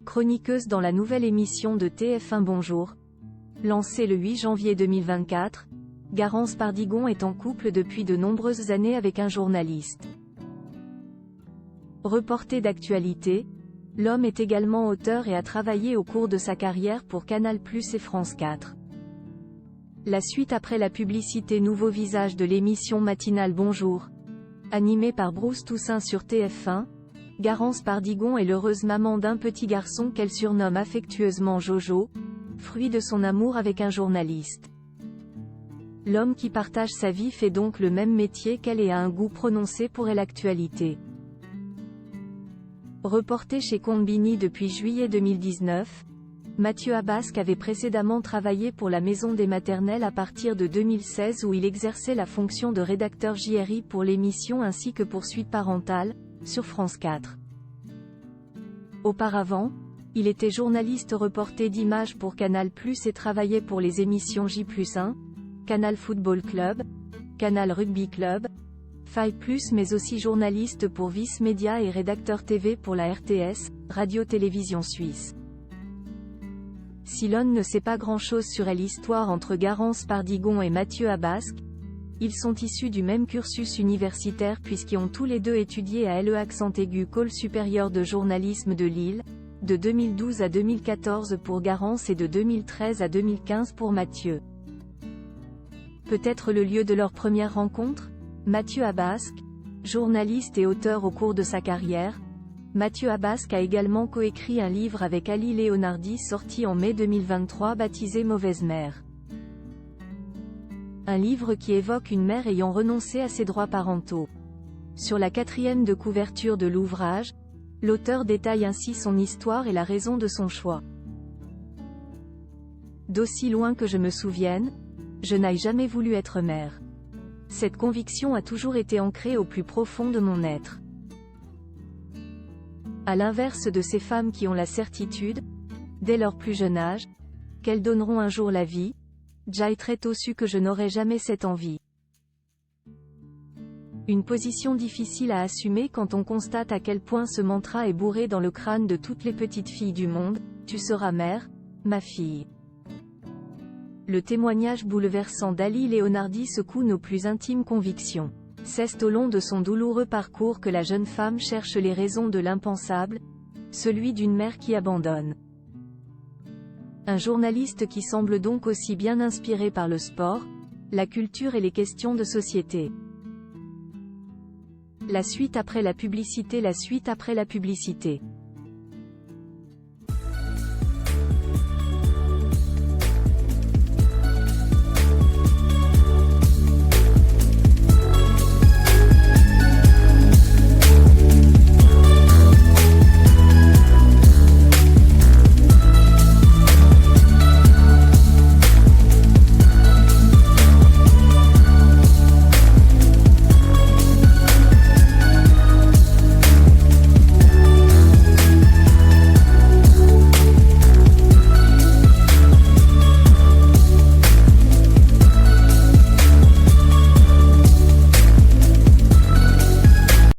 Chroniqueuse dans la nouvelle émission de TF1 Bonjour. Lancée le 8 janvier 2024, Garance Pardigon est en couple depuis de nombreuses années avec un journaliste. Reporter d'actualité, l'homme est également auteur et a travaillé au cours de sa carrière pour Canal+ et France 4. La suite après la publicité nouveau visage de l'émission matinale Bonjour, animée par Bruce Toussaint sur TF1, Garance Pardigon est l'heureuse maman d'un petit garçon qu'elle surnomme affectueusement Jojo, fruit de son amour avec un journaliste. L'homme qui partage sa vie fait donc le même métier qu'elle et a un goût prononcé pour l'actualité. Reporté chez Combini depuis juillet 2019, Mathieu Abasque avait précédemment travaillé pour la Maison des Maternelles à partir de 2016 où il exerçait la fonction de rédacteur JRI pour l'émission ainsi que pour Suite Parentale, sur France 4. Auparavant, il était journaliste reporter d'images pour Canal+ et travaillait pour les émissions J+1, Canal Football Club, Canal Rugby Club, 5+, mais aussi journaliste pour Vice Média et rédacteur TV pour la RTS, Radio-Télévision Suisse. Si l'on ne sait pas grand-chose sur l'histoire entre Garance Pardigon et Mathieu Abasque, ils sont issus du même cursus universitaire puisqu'ils ont tous les deux étudié à l'École supérieure de journalisme de Lille, de 2012 à 2014 pour Garance et de 2013 à 2015 pour Mathieu. Peut-être le lieu de leur première rencontre ? Mathieu Abasque, journaliste et auteur au cours de sa carrière, Mathieu Abasque a également coécrit un livre avec Ali Leonardi sorti en mai 2023 baptisé Mauvaise mère. Un livre qui évoque une mère ayant renoncé à ses droits parentaux. Sur la 4e de couverture de l'ouvrage, l'auteur détaille ainsi son histoire et la raison de son choix. D'aussi loin que je me souvienne, je n'ai jamais voulu être mère. Cette conviction a toujours été ancrée au plus profond de mon être. À l'inverse de ces femmes qui ont la certitude, dès leur plus jeune âge, qu'elles donneront un jour la vie, j'ai très tôt su que je n'aurais jamais cette envie. Une position difficile à assumer quand on constate à quel point ce mantra est bourré dans le crâne de toutes les petites filles du monde, tu seras mère, ma fille. Le témoignage bouleversant d'Ali Leonardi secoue nos plus intimes convictions. C'est au long de son douloureux parcours que la jeune femme cherche les raisons de l'impensable, celui d'une mère qui abandonne. Un journaliste qui semble donc aussi bien inspiré par le sport, la culture et les questions de société. La suite après la publicité. La suite après la publicité.